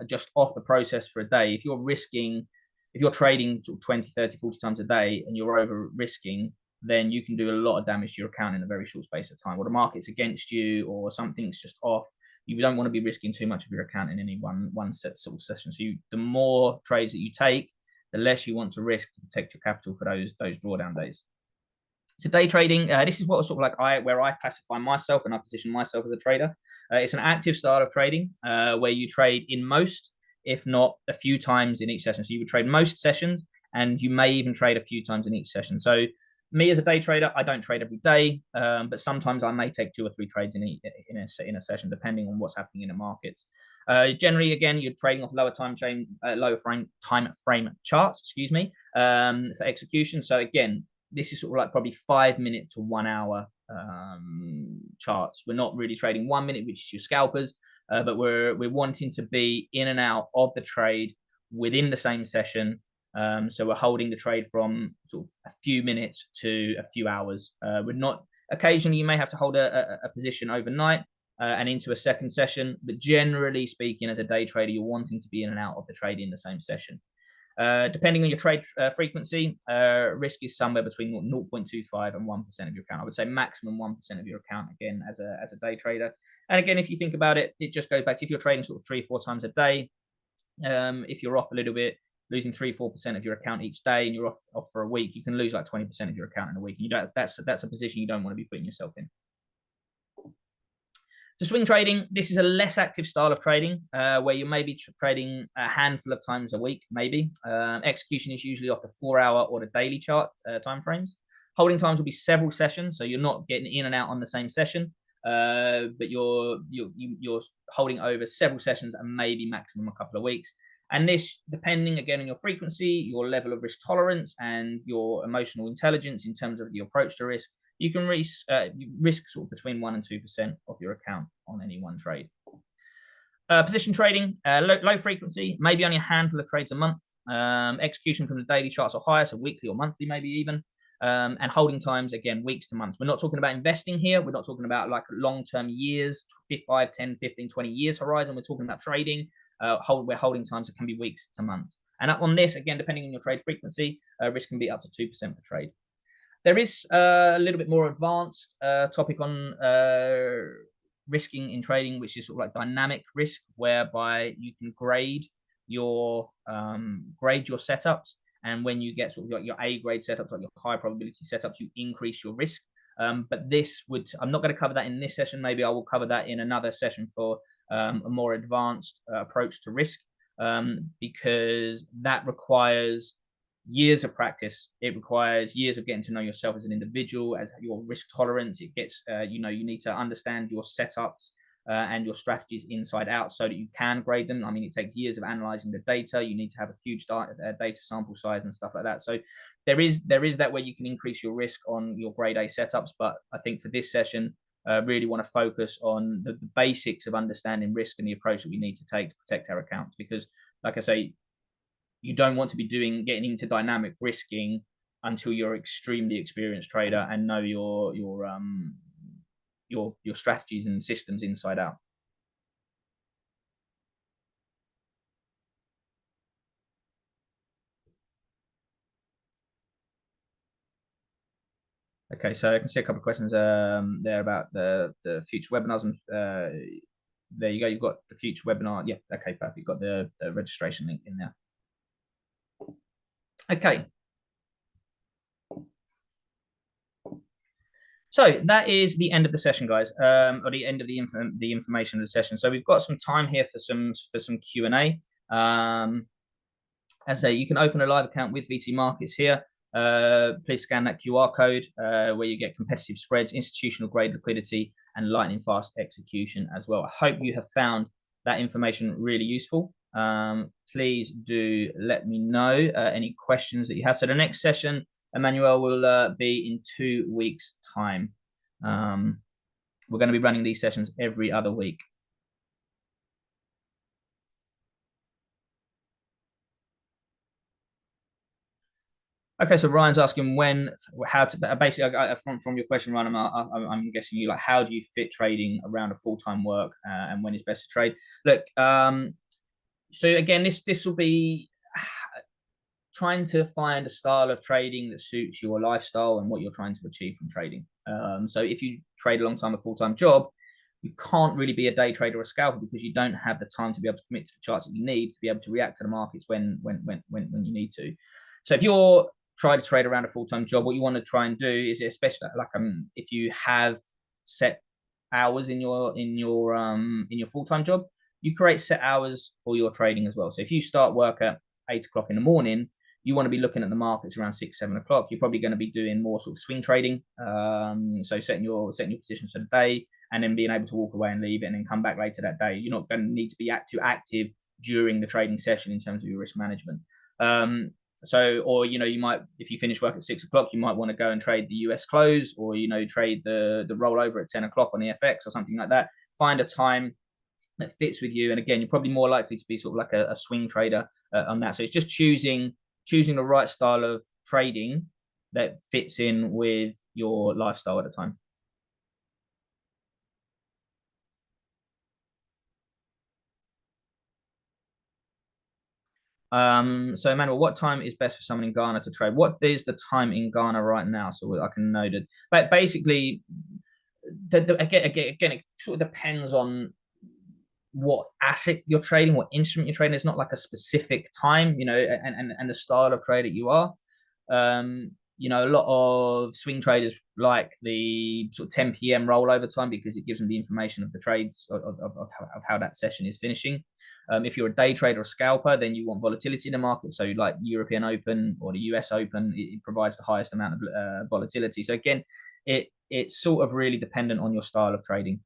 just off the process for a day, if you're trading sort of 20, 30, 40 times a day and you're over risking, then you can do a lot of damage to your account in a very short space of time. Or the market's against you, or something's just off. You don't want to be risking too much of your account in any one set sort of session. So the more trades that you take, the less you want to risk to protect your capital for those drawdown days. So day trading, this is what sort of like where I classify myself and I position myself as a trader. It's an active style of trading where you trade in most, if not a few times in each session. So you would trade most sessions, and you may even trade a few times in each session. So me as a day trader, I don't trade every day, but sometimes I may take 2 or 3 trades in a session, depending on what's happening in the markets. Generally, again, you're trading off lower time frame charts, excuse me, for execution. So again, this is sort of like probably 5 minute to 1 hour charts. We're not really trading 1 minute, which is your scalpers, but we're wanting to be in and out of the trade within the same session. So we're holding the trade from sort of a few minutes to a few hours. We're not occasionally you may have to hold a position overnight and into a second session, but generally speaking, as a day trader, you're wanting to be in and out of the trade in the same session. Depending on your trade frequency, risk is somewhere between 0.25 and 1% of your account. I would say maximum 1% of your account, again, as a day trader. And again, if you think about it, it just goes back to if you're trading sort of 3 or 4 times a day, if you're off a little bit, losing 3-4% of your account each day, and you're off for a week, you can lose like 20% of your account in a week. And that's a position you don't want to be putting yourself in. So swing trading, this is a less active style of trading where you may be trading a handful of times a week, maybe. Execution is usually off the 4-hour or the daily chart timeframes. Holding times will be several sessions, so you're not getting in and out on the same session, but you're holding over several sessions and maybe maximum a couple of weeks. And this, depending again on your frequency, your level of risk tolerance, and your emotional intelligence in terms of the approach to risk, you can risk sort of between 1 and 2% of your account on any one trade. Position trading, low frequency, maybe only a handful of trades a month. Execution from the daily charts are higher, so weekly or monthly, maybe even. And holding times, again, weeks to months. We're not talking about investing here. We're not talking about like long-term years, 5, 10, 15, 20 years horizon. We're talking about trading where holding times can be weeks to months. And on this, again, depending on your trade frequency, risk can be up to 2% per trade. There is a little bit more advanced topic on risking in trading, which is sort of like dynamic risk, whereby you can grade your setups, and when you get sort of your A grade setups, like your high probability setups, you increase your risk. But I'm not going to cover that in this session. Maybe I will cover that in another session for a more advanced approach to risk, because that requires years of practice. It requires years of getting to know yourself as an individual, as your risk tolerance. It gets, you need to understand your setups and your strategies inside out so that you can grade them. I mean, it takes years of analyzing the data. You need to have a huge data sample size and stuff like that. So there is that way you can increase your risk on your grade A setups. But I think for this session, really want to focus on the basics of understanding risk and the approach that we need to take to protect our accounts. Because, like I say, you don't want to be getting into dynamic risking until you're an extremely experienced trader and know your strategies and systems inside out. Okay, so I can see a couple of questions there about the future webinars, and there you go. You've got the future webinar. Yeah, okay, perfect. You've got the registration link in there. Okay. So that is the end of the session, guys, or the end of the information of the session. So we've got some time here for some Q&A. As I say, you can open a live account with VT Markets here. Please scan that QR code where you get competitive spreads, institutional grade liquidity, and lightning fast execution as well. I hope you have found that information really useful. Please do let me know any questions that you have. So the next session, Emmanuel, will be in 2 weeks' time. We're going to be running these sessions every other week. Okay, so Ryan's asking how to basically from your question, Ryan, I'm guessing you like how do you fit trading around a full-time work and when is best to trade? Look, so again, this will be trying to find a style of trading that suits your lifestyle and what you're trying to achieve from trading. So if you trade alongside a full-time job, you can't really be a day trader or a scalper because you don't have the time to be able to commit to the charts that you need to be able to react to the markets when you need to. So if you're trying to trade around a full-time job, what you want to try and do is, especially like if you have set hours in your full-time job, you create set hours for your trading as well. So if you start work at 8 o'clock in the morning, you want to be looking at the markets around 6, 7 o'clock. You're probably going to be doing more sort of swing trading. So setting your positions for the day and then being able to walk away and leave it and then come back later that day. You're not going to need to be too active during the trading session in terms of your risk management. So, or, you might, if you finish work at 6 o'clock, you might want to go and trade the US close or, trade the rollover at 10 o'clock on the FX or something like that. Find a time that fits with you. And again, you're probably more likely to be sort of like a swing trader on that. So it's just choosing the right style of trading that fits in with your lifestyle at the time. So Emmanuel, what time is best for someone in Ghana to trade? What is the time in Ghana right now? So I can know that. But basically, again, it sort of depends on what asset you're trading, what instrument you're trading. It's not like a specific time, and the style of trade that you are. A lot of swing traders like the sort of 10 p.m. rollover time because it gives them the information of the trades of how that session is finishing. If you're a day trader or scalper, then you want volatility in the market. So like European Open or the US Open, it provides the highest amount of volatility. So again, it's sort of really dependent on your style of trading.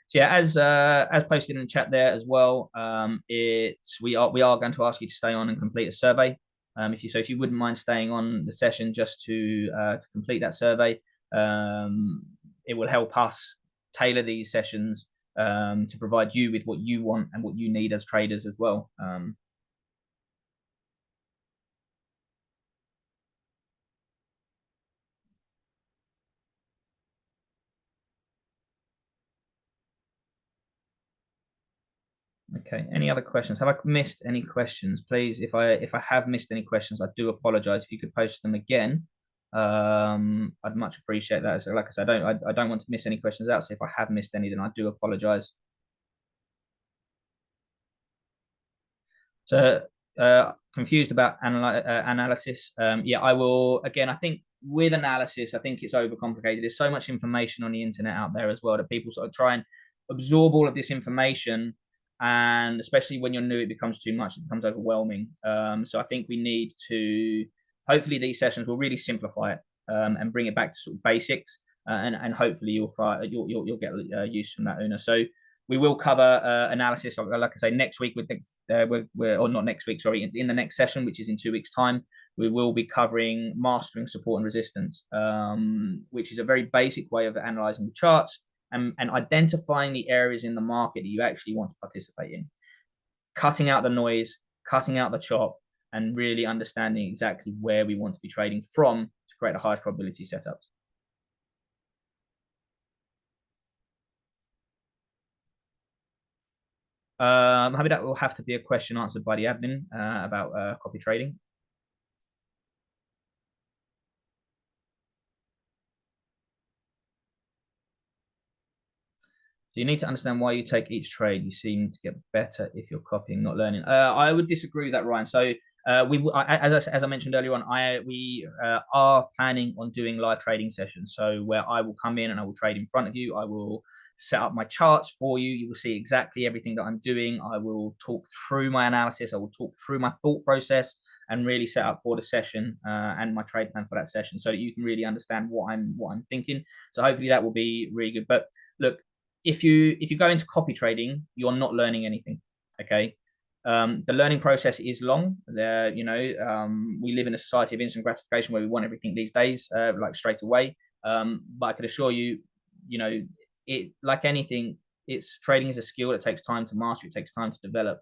So yeah, as posted in the chat there as well, we are going to ask you to stay on and complete a survey. If you wouldn't mind staying on the session just to complete that survey, it will help us tailor these sessions to provide you with what you want and what you need as traders as well. Okay. Any other questions? Have I missed any questions? Please, if I have missed any questions, I do apologize. If you could post them again, I'd much appreciate that. So, like I said, I don't want to miss any questions out. So if I have missed any, then I do apologize. So, confused about analysis. Yeah, I will. Again, I think with analysis, I think it's overcomplicated. There's so much information on the internet out there as well that people sort of try and absorb all of this information, and especially when you're new, it becomes too much. It becomes overwhelming. So I think we need to hopefully these sessions will really simplify it and bring it back to sort of basics. And hopefully you'll get use from that, Una. So we will cover analysis, like I say, next week. We're or not next week, sorry, in the next session, which is in 2 weeks' time. We will be covering mastering support and resistance, which is a very basic way of analyzing the charts and identifying the areas in the market that you actually want to participate in, cutting out the noise, cutting out the chop, and really understanding exactly where we want to be trading from to create the highest probability setups. Maybe that will have to be a question answered by the admin about copy trading. So you need to understand why you take each trade. You seem to get better if you're copying, not learning. I would disagree with that, Ryan. So as I mentioned earlier on, we are planning on doing live trading sessions. So where I will come in and I will trade in front of you. I will set up my charts for you. You will see exactly everything that I'm doing. I will talk through my analysis. I will talk through my thought process and really set up for the session and my trade plan for that session, so that you can really understand what I'm thinking. So hopefully that will be really good. But look, if you go into copy trading, you're not learning anything. Okay. The learning process is long. There, we live in a society of instant gratification where we want everything these days, like straight away. But I could assure you, it like anything, it's trading is a skill. It takes time to master. It takes time to develop.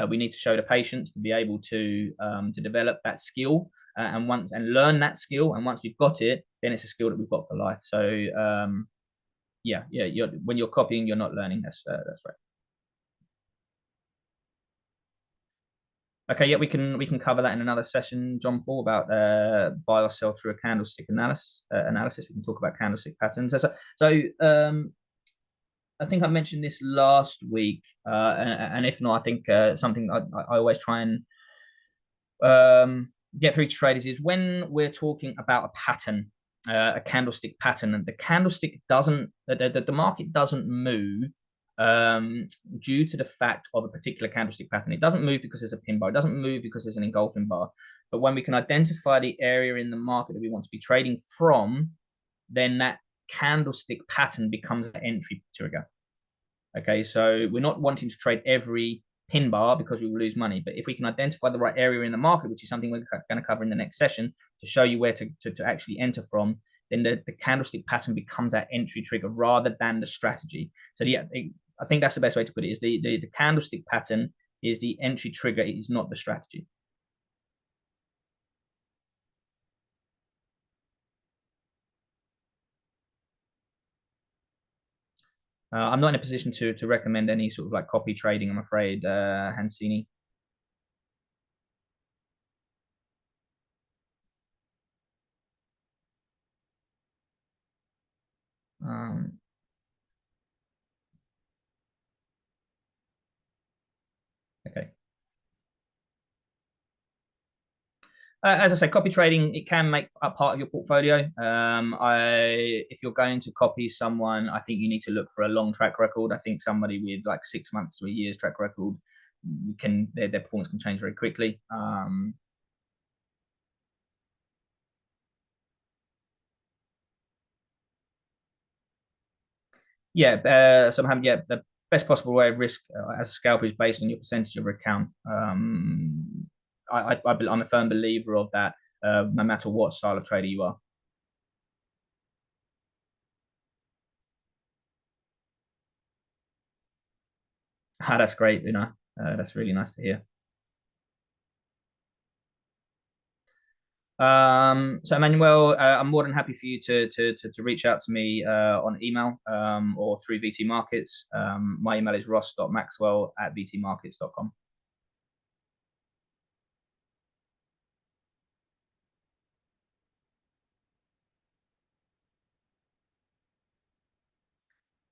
We need to show the patience to be able to develop that skill and learn that skill. And once we've got it, then it's a skill that we've got for life. So yeah, when you're copying, you're not learning. That's right. Okay, yeah, we can cover that in another session, John Paul, about buy or sell through a candlestick analysis. We can talk about candlestick patterns. So I think I mentioned this last week, and if not, I think something I always try and get through to traders is when we're talking about a pattern, a candlestick pattern, and the candlestick doesn't, the market doesn't move due to the fact of a particular candlestick pattern. It doesn't move because there's a pin bar. It doesn't move because there's an engulfing bar. But when we can identify the area in the market that we want to be trading from, then that candlestick pattern becomes an entry trigger. Okay, so we're not wanting to trade every pin bar because we will lose money. But if we can identify the right area in the market, which is something we're going to cover in the next session to show you where to actually enter from, then the candlestick pattern becomes that entry trigger rather than the strategy. So yeah, I think that's the best way to put it, is the candlestick pattern is the entry trigger. It is not the strategy. I'm not in a position to recommend any sort of like copy trading, I'm afraid, Hansini. Um, okay. As I say, copy trading, it can make a part of your portfolio. If you're going to copy someone, I think you need to look for a long track record. I think somebody with like 6 months to a year's track record their performance can change very quickly. Yeah, the best possible way of risk as a scalper is based on your percentage of your account. I'm a firm believer of that, no matter what style of trader you are. That's great, that's really nice to hear. So Emmanuel, I'm more than happy for you to reach out to me on email or through VT Markets. My email is ross.maxwell@vtmarkets.com.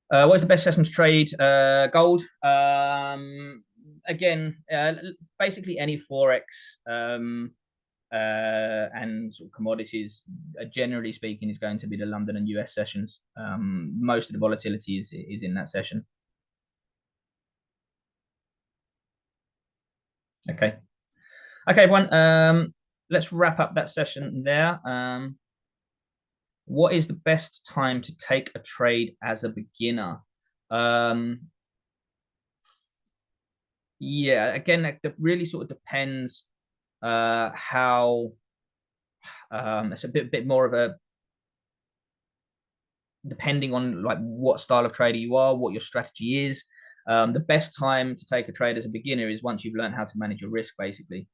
What is the best session to trade? Gold. Again, basically any forex and sort of commodities, generally speaking, is going to be the London and US sessions. Most of the volatility is in that session. Okay. Okay, everyone. let's wrap up that session there. What is the best time to take a trade as a beginner? Um, yeah, again, that really sort of depends how it's a bit more of a depending on like what style of trader you are, what your strategy is. The best time to take a trade as a beginner is once you've learned how to manage your risk, basically.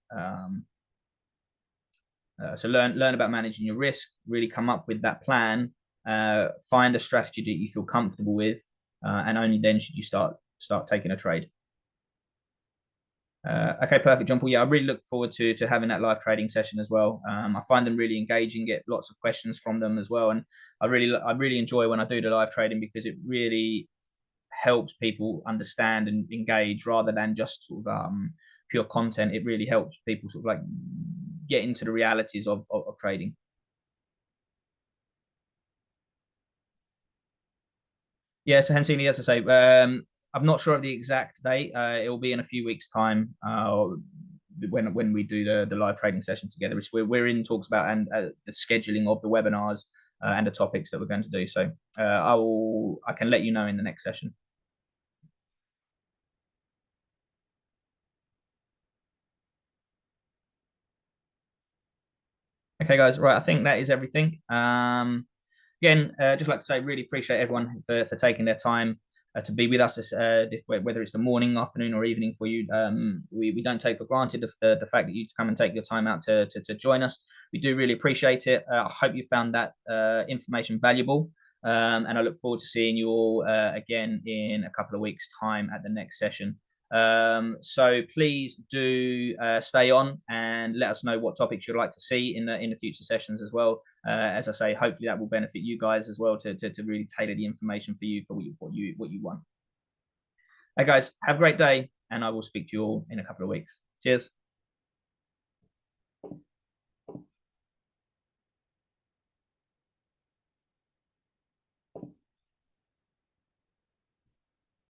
So learn about managing your risk. Really come up with that plan. Find a strategy that you feel comfortable with, and only then should you start taking a trade. Okay, perfect, John Paul. Yeah, I really look forward to having that live trading session as well. I find them really engaging, get lots of questions from them as well, and I really enjoy when I do the live trading because it really helps people understand and engage rather than just sort of pure content. It really helps people sort of like get into the realities of trading. Yeah, so Hansini, as I say, I'm not sure of the exact date. It will be in a few weeks' time when we do the live trading session together. We're in talks about and the scheduling of the webinars and the topics that we're going to do. So I can let you know in the next session. Okay, guys. Right, I think that is everything. Again, just like to say, really appreciate everyone for taking their time to be with us, whether it's the morning, afternoon, or evening for you. We don't take for granted the fact that you come and take your time out to join us. We do really appreciate it. I hope you found that information valuable. And I look forward to seeing you all again in a couple of weeks' time at the next session. So please do stay on and let us know what topics you'd like to see in the future sessions as well. As I say, hopefully that will benefit you guys as well to really tailor the information for you for what you want. Hey guys, have a great day, and I will speak to you all in a couple of weeks. Cheers.